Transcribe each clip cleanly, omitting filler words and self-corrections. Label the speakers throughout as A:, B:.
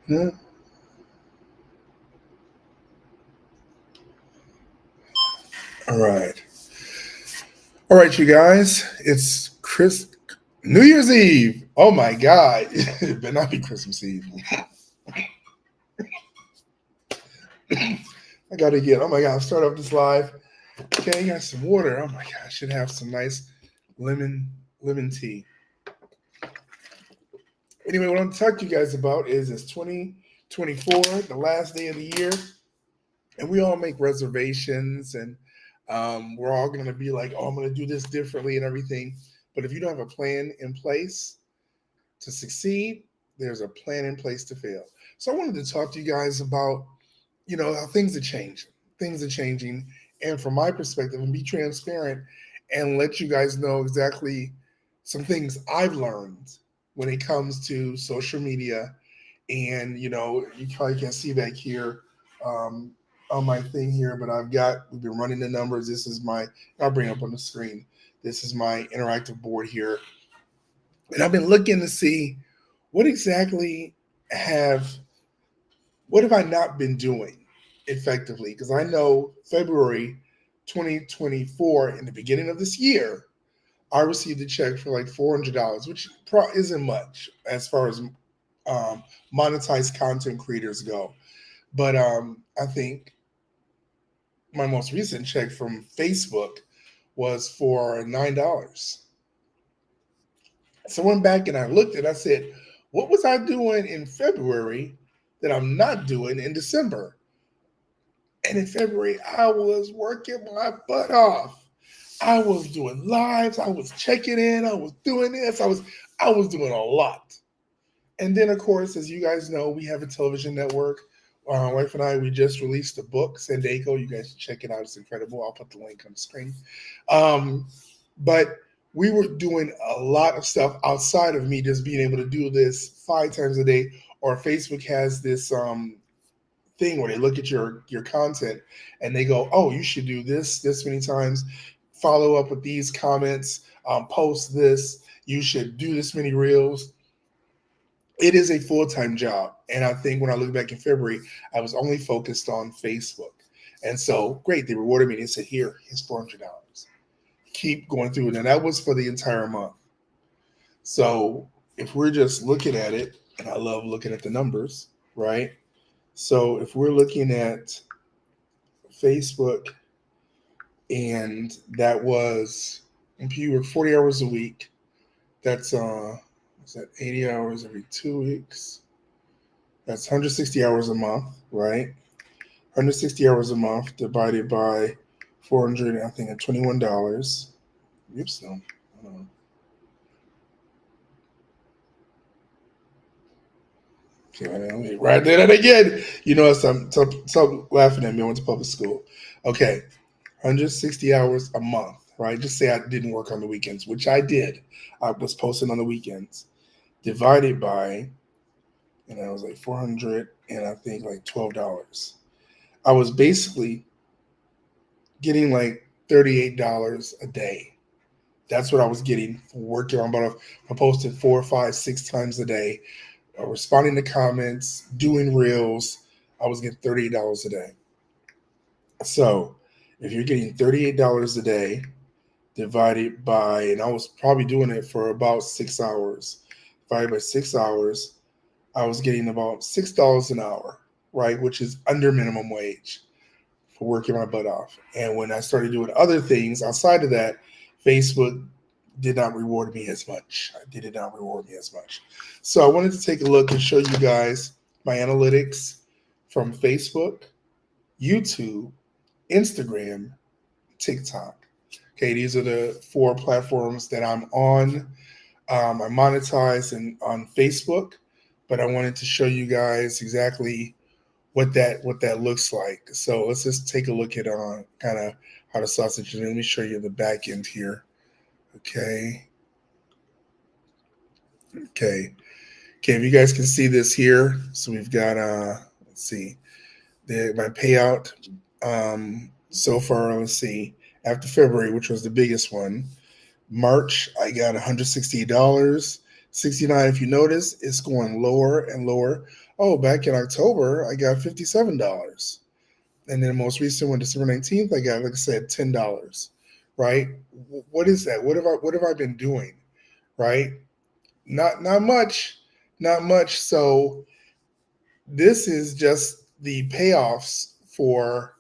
A: Yeah. All right. All right, you guys. It's New Year's Eve. Oh my God. It better not be Christmas Eve. I gotta get, oh my God, I'll start off this live. Okay, I got some water. Oh my God, I should have some nice lemon tea. Anyway, what I'm talking to you guys about is it's 2024, the last day of the year, and we all make reservations, and we're all going to be like, oh, I'm going to do this differently and everything. But if you don't have a plan in place to succeed, there's a plan in place to fail. So I wanted to talk to you guys about, how things are changing. Things are changing. And from my perspective, and be transparent and let you guys know exactly some things I've learned when it comes to social media. And, you probably can't see back here um, on my thing here, but we've been running the numbers. This is I'll bring it up on the screen. This is my interactive board here. And I've been looking to see what exactly have what have I not been doing effectively? Because I know February 2024, in the beginning of this year, I received a check for like $400, which isn't much as far as monetized content creators go. But I think my most recent check from Facebook was for $9. So I went back and I looked and I said, what was I doing in February that I'm not doing in December? And in February, I was working my butt off. I was doing lives. I was checking in. I was doing this. I was doing a lot. And then, of course, as you guys know, we have a television network. My wife and I, we just released a book, Sandeco. You guys should check it out. It's incredible. I'll put the link on the screen. But we were doing a lot of stuff outside of me just being able to do this 5 times a day. Or Facebook has this thing where they look at your content and they go, oh, you should do this many times, follow up with these comments, post this, you should do this many reels. It is a full-time job. And I think when I look back in February, I was only focused on Facebook. And so great, they rewarded me. They said, here's $400. Keep going through it. And that was for the entire month. So if we're just looking at it, and I love looking at the numbers, right? So if we're looking at Facebook, and that was, if you work 40 hours a week, that's is that 80 hours every 2 weeks? That's 160 hours a month, right? 160 hours a month divided by 400, I think, at $21. Oops, no. Okay, let me write that again. Stop laughing at me. I went to public school. Okay, 160 hours a month, right? Just say I didn't work on the weekends, which I did. I was posting on the weekends. Divided by, and I was like 400 and I think like $12. I was basically getting like $38 a day. That's what I was getting for working on. But I posted 4, 5, 6 times a day, responding to comments, doing reels. I was getting $38 a day. So if you're getting $38 a day divided by, and I was probably doing it for about 6 hours, divided by 6 hours, I was getting about $6 an hour, right? Which is under minimum wage for working my butt off. And when I started doing other things outside of that, Facebook did not reward me as much. It did not reward me as much. So I wanted to take a look and show you guys my analytics from Facebook, YouTube, Instagram, TikTok. Okay, these are the 4 platforms that I'm on. I monetize on Facebook, but I wanted to show you guys exactly what that looks like. So let's just take a look at kind of how the sausage is. Let me show you the back end here. Okay. Okay. If you guys can see this here, so we've got let's see, my payout so far. Let's see, after February, which was the biggest one, March, I got $168.69. If you notice, it's going lower and lower. Oh, back in October, I got $57. And then the most recent one, December 19th, I got, like I said, $10. Right? What is that? What have I been doing? Right? Not much. Not much. So this is just the payoffs for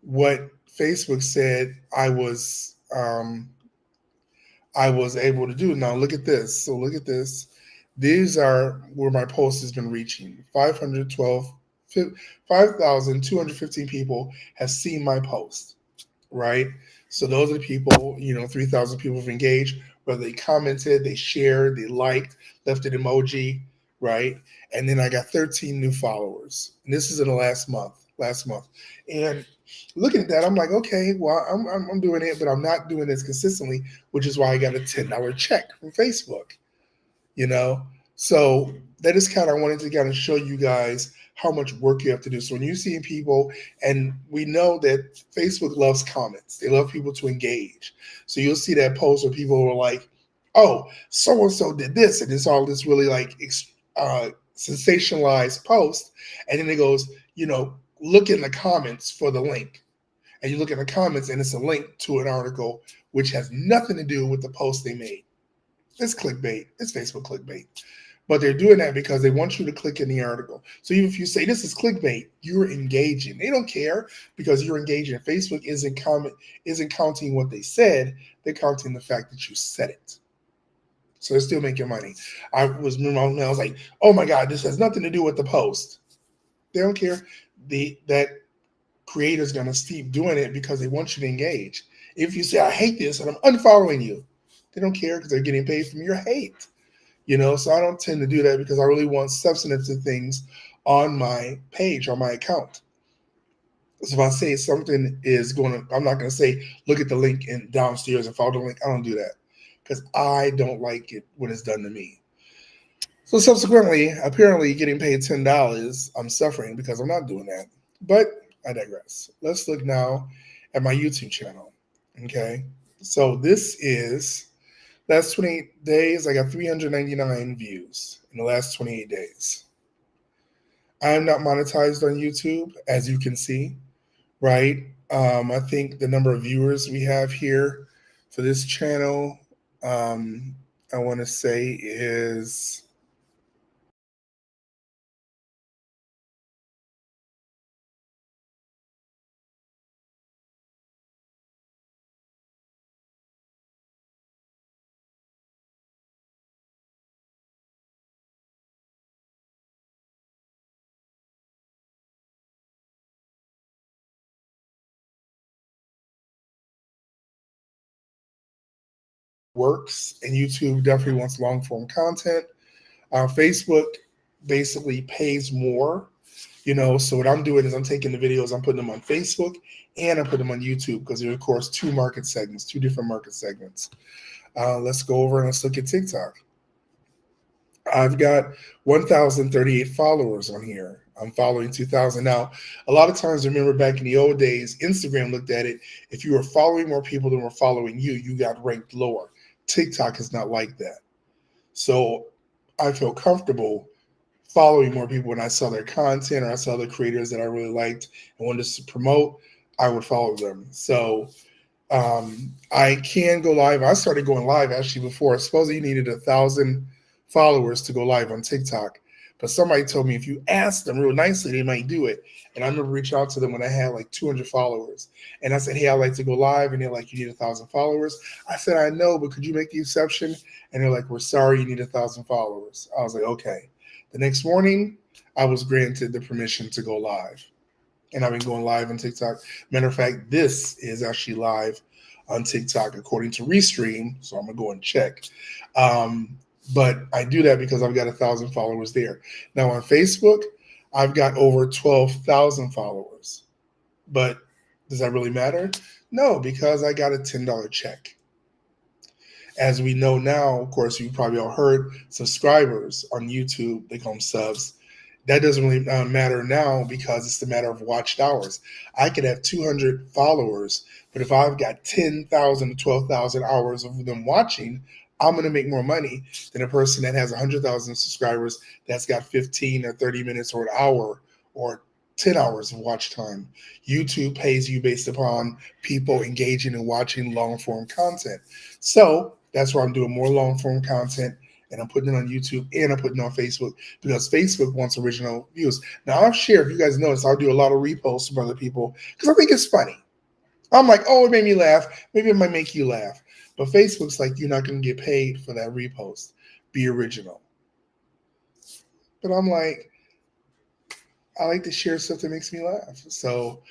A: what Facebook said I was able to do. Now look at this. So look at this. These are where my post has been reaching. 5,215 people have seen my post, right? So those are the people, 3,000 people have engaged, whether they commented, they shared, they liked, left an emoji, right? And then I got 13 new followers. And this is in the last month. And looking at that, I'm like, okay, well, I'm doing it, but I'm not doing this consistently, which is why I got a $10 check from Facebook, you know? So that is kind of, I wanted to kind of show you guys how much work you have to do. So when you see people, and we know that Facebook loves comments, they love people to engage. So you'll see that post where people were like, oh, so and so did this, and it's all this really like sensationalized post. And then it goes, look in the comments for the link. And you look in the comments, and it's a link to an article which has nothing to do with the post they made. It's clickbait. It's Facebook clickbait. But they're doing that because they want you to click in the article. So even if you say this is clickbait, you're engaging. They don't care because you're engaging. Facebook isn't counting what they said. They're counting the fact that you said it. So they're still making money. I was like, oh my God, this has nothing to do with the post. They don't care. That creator's gonna keep doing it because they want you to engage. If you say I hate this and I'm unfollowing you, they don't care because they're getting paid from your hate. So I don't tend to do that because I really want substantive things on my page, on my account. So if I say something is going to, I'm not going to say, look at the link and downstairs and follow the link. I don't do that because I don't like it when it's done to me. So subsequently, apparently getting paid $10, I'm suffering because I'm not doing that. But I digress. Let's look now at my YouTube channel. Okay. So this is last 28 days. I got 399 views in the last 28 days. I am not monetized on YouTube, as you can see, right? I think the number of viewers we have here for this channel, I want to say is works, and YouTube definitely wants long form content. Facebook basically pays more, So what I'm doing is I'm taking the videos, I'm putting them on Facebook, and I'm putting them on YouTube because there are, of course, two different market segments. Let's go over and let's look at TikTok. I've got 1,038 followers on here. I'm following 2,000. Now, a lot of times, remember back in the old days, Instagram looked at it. If you were following more people than were following you, you got ranked lower. TikTok is not like that. So I feel comfortable following more people when I saw their content or I saw the creators that I really liked and wanted to promote, I would follow them. So I can go live. I started going live actually before. Supposedly you needed 1,000 followers to go live on TikTok. But somebody told me if you ask them real nicely, they might do it. And I remember reaching out to them when I had like 200 followers. And I said, hey, I'd like to go live. And they're like, you need 1,000 followers. I said, I know, but could you make the exception? And they're like, we're sorry, you need 1,000 followers. I was like, okay. The next morning, I was granted the permission to go live. And I've been going live on TikTok. Matter of fact, this is actually live on TikTok according to Restream. So I'm going to go and check. But I do that because I've got 1,000 followers there. Now on Facebook, I've got over 12,000 followers. But does that really matter? No, because I got a $10 check. As we know now, of course, you probably all heard subscribers on YouTube, they call them subs. That doesn't really matter now because it's a matter of watched hours. I could have 200 followers, but if I've got 10,000 to 12,000 hours of them watching, I'm going to make more money than a person that has 100,000 subscribers that's got 15 or 30 minutes or an hour or 10 hours of watch time. YouTube pays you based upon people engaging and watching long form content. So that's why I'm doing more long form content, and I'm putting it on YouTube and I'm putting it on Facebook because Facebook wants original views. Now I'll share, if you guys notice, I'll do a lot of reposts from other people because I think it's funny. I'm like, oh, it made me laugh. Maybe it might make you laugh. But Facebook's like, you're not going to get paid for that repost. Be original. But I'm like, I like to share stuff that makes me laugh. So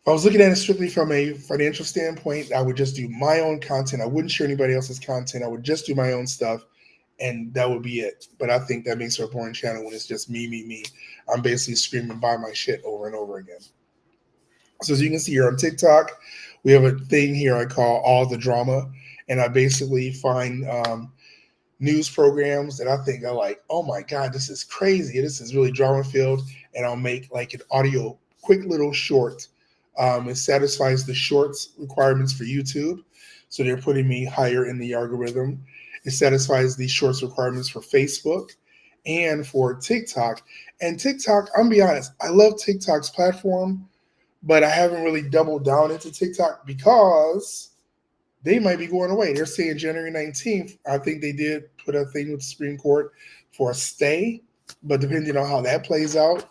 A: if I was looking at it strictly from a financial standpoint, I would just do my own content. I wouldn't share anybody else's content. I would just do my own stuff, and that would be it. But I think that makes for a boring channel when it's just me, me, me. I'm basically screaming by my shit over and over again. So as you can see here on TikTok, we have a thing here I call All the Drama. And I basically find news programs that I think are like, oh my God, this is crazy. This is really drama filled. And I'll make like an audio, quick little short. It satisfies the shorts requirements for YouTube. So they're putting me higher in the algorithm. It satisfies the shorts requirements for Facebook and for TikTok. And TikTok, I'm gonna be honest, I love TikTok's platform, but I haven't really doubled down into TikTok because they might be going away. They're saying January 19th. I think they did put a thing with the Supreme Court for a stay, but depending on how that plays out,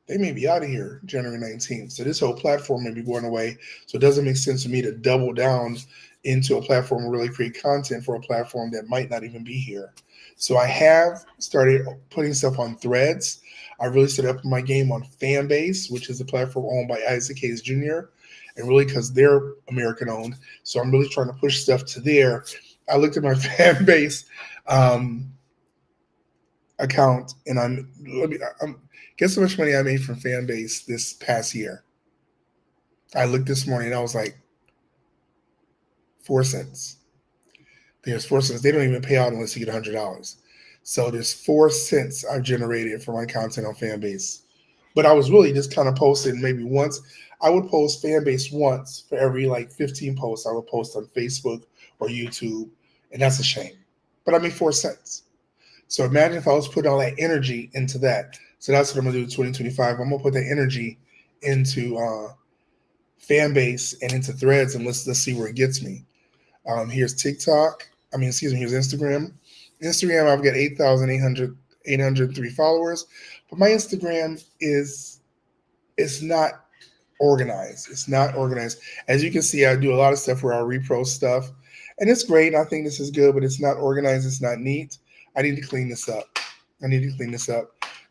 A: they may be out of here January 19th. So this whole platform may be going away. So it doesn't make sense to me to double down into a platform and really create content for a platform that might not even be here. So I have started putting stuff on Threads. I really set up my game on Fanbase, which is a platform owned by Isaac Hayes Jr., and really because they're American owned. So I'm really trying to push stuff to there. I looked at my Fanbase account, and guess how much money I made from Fanbase this past year? I looked this morning and I was like, 4 cents. There's 4 cents. They don't even pay out unless you get $100. So there's 4 cents I've generated for my content on Fanbase. But I was really just kind of posting maybe once. I would post Fanbase once for every like 15 posts I would post on Facebook or YouTube. And that's a shame. But I made 4 cents. So imagine if I was putting all that energy into that. So that's what I'm going to do in 2025. I'm going to put that energy into Fanbase and into Threads, and let's see where it gets me. Here's TikTok. Here's Instagram. Instagram, I've got 8,803 followers, but my Instagram is not organized. It's not organized. As you can see, I do a lot of stuff where I repost stuff, and it's great. I think this is good, but it's not organized. It's not neat. I need to clean this up.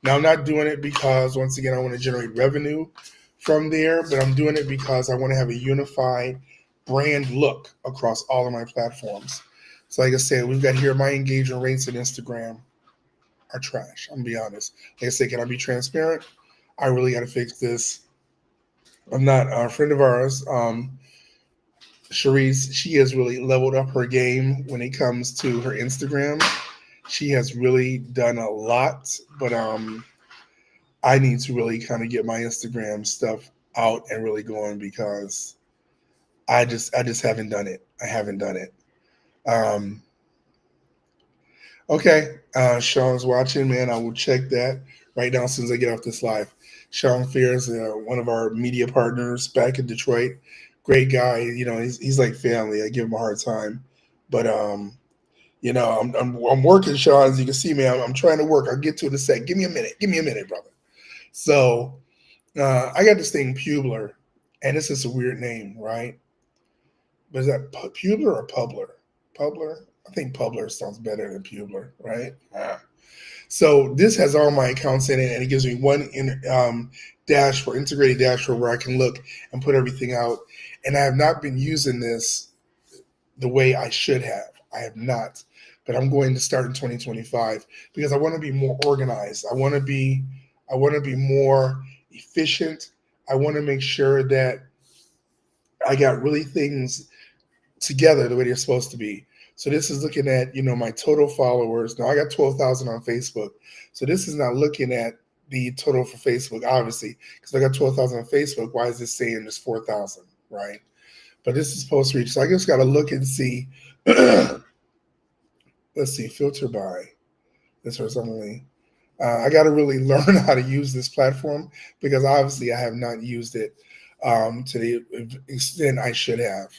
A: Now, I'm not doing it because, once again, I want to generate revenue from there, but I'm doing it because I want to have a unified brand look across all of my platforms. So like I said, we've got here my engagement rates on Instagram are trash. I'm going to be honest. Like I said, can I be transparent? I really got to fix this. I'm not a friend of ours, Cherise. She has really leveled up her game when it comes to her Instagram. She has really done a lot, but I need to really kind of get my Instagram stuff out and really going because I just haven't done it. I haven't done it. Okay, Sean's watching, man. I will check that right now as soon as I get off this live. Sean Fears, one of our media partners back in Detroit. Great guy. He's like family. I give him a hard time, but I'm working, Sean. As you can see, man, I'm trying to work. I'll get to it in a sec. Give me a minute, brother. So I got this thing Publer, and this is a weird name, right? But is that Publer or Publer? Publer? I think Publer sounds better than Publer, right? So this has all my accounts in it, and it gives me one integrated dashboard where I can look and put everything out. And I have not been using this the way I should have. I have not, but I'm going to start in 2025 because I want to be more organized. I want to be more efficient. I want to make sure that I got really things together the way they're supposed to be. So this is looking at, my total followers. Now I got 12,000 on Facebook. So this is not looking at the total for Facebook, obviously, because I got 12,000 on Facebook. Why is this saying there's 4,000, right? but this is post reach. So I just got to look and see. Let's see, filter by this horizontally. I got to really learn how to use this platform because obviously I have not used it to the extent I should have.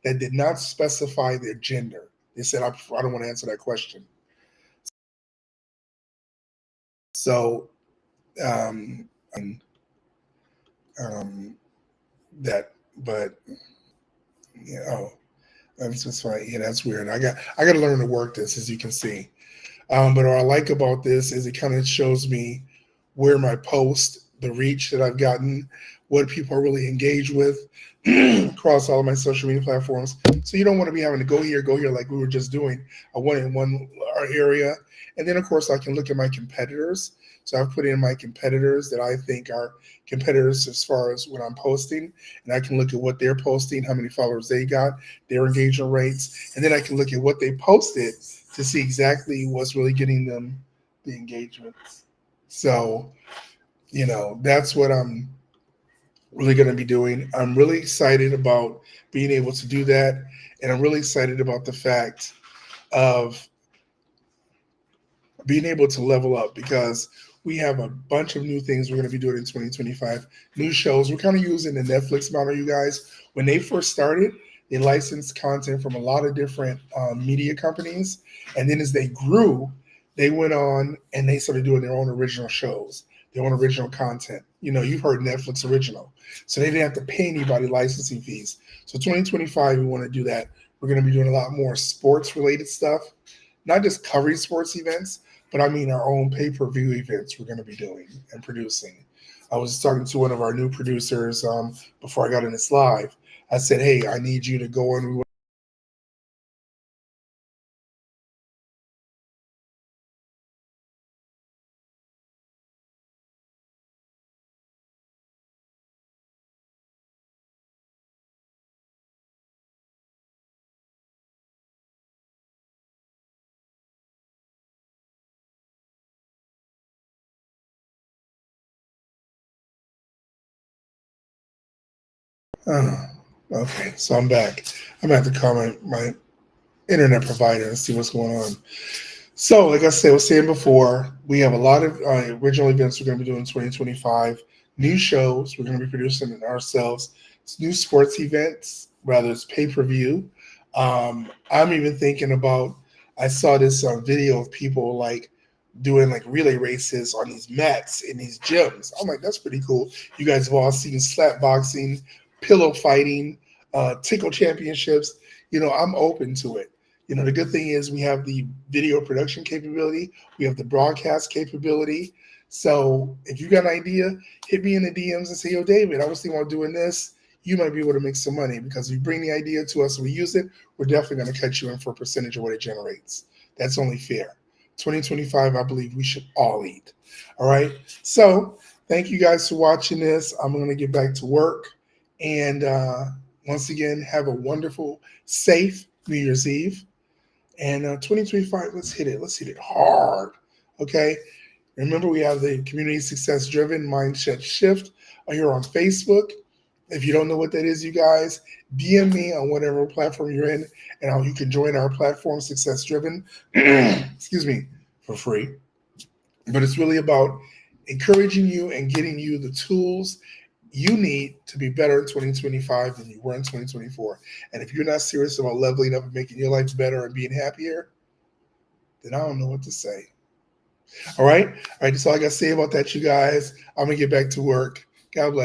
A: That did not specify their gender. They said, I don't want to answer that question. So, um, that, but, yeah, oh, that's just fine. Yeah, that's weird. I got to learn to work this, as you can see. But what I like about this is it kind of shows me where my post, the reach that I've gotten, what people are really engaged with across all of my social media platforms. So you don't want to be having to go here like we were just doing. I went in one area. And then, of course, I can look at my competitors. So I've put in my competitors that I think are competitors as far as what I'm posting. And I can look at what they're posting, how many followers they got, their engagement rates. And then I can look at what they posted to see exactly what's really getting them the engagements. So, that's what I'm really going to be doing. I'm really excited about being able to do that. And I'm really excited about the fact of being able to level up because we have a bunch of new things we're going to be doing in 2025. New shows. We're kind of using the Netflix model, you guys. When they first started, they licensed content from a lot of different media companies. And then as they grew, they went on and they started doing their own original shows, their own original content. You've heard Netflix original. So they didn't have to pay anybody licensing fees. So 2025, we want to do that. We're going to be doing a lot more sports related stuff, not just covering sports events, but I mean our own pay-per-view events we're going to be doing and producing. I was talking to one of our new producers before I got in this live. I said, hey, I need you to go on. Okay, so I'm back. I'm going to have to call my internet provider and see what's going on. So, like I said, I was saying before, we have a lot of original events we're going to be doing in 2025, new shows we're going to be producing it ourselves, it's new sports events, rather it's pay-per-view. I'm even thinking about, I saw this video of people like doing like relay races on these mats in these gyms. I'm like, that's pretty cool. You guys have all seen slap boxing, pillow fighting, tickle championships. I'm open to it. The good thing is we have the video production capability, we have the broadcast capability. So if you got an idea, hit me in the DMs and say, yo, David, I was thinking about doing this. You might be able to make some money because if you bring the idea to us and we use it, we're definitely going to cut you in for a percentage of what it generates. That's only fair. 2025, I believe we should all eat. All right. So thank you guys for watching this. I'm going to get back to work. And once again, have a wonderful, safe New Year's Eve. And 2025, let's hit it. Let's hit it hard. Okay. Remember, we have the Community Success Driven Mindset Shift here on Facebook. If you don't know what that is, you guys, DM me on whatever platform you're in, and you can join our platform, Success Driven, excuse me, for free. But it's really about encouraging you and getting you the tools you need to be better in 2025 than you were in 2024. And if you're not serious about leveling up and making your life better and being happier, then I don't know what to say. All right. That's all I got to say about that, you guys. I'm going to get back to work. God bless.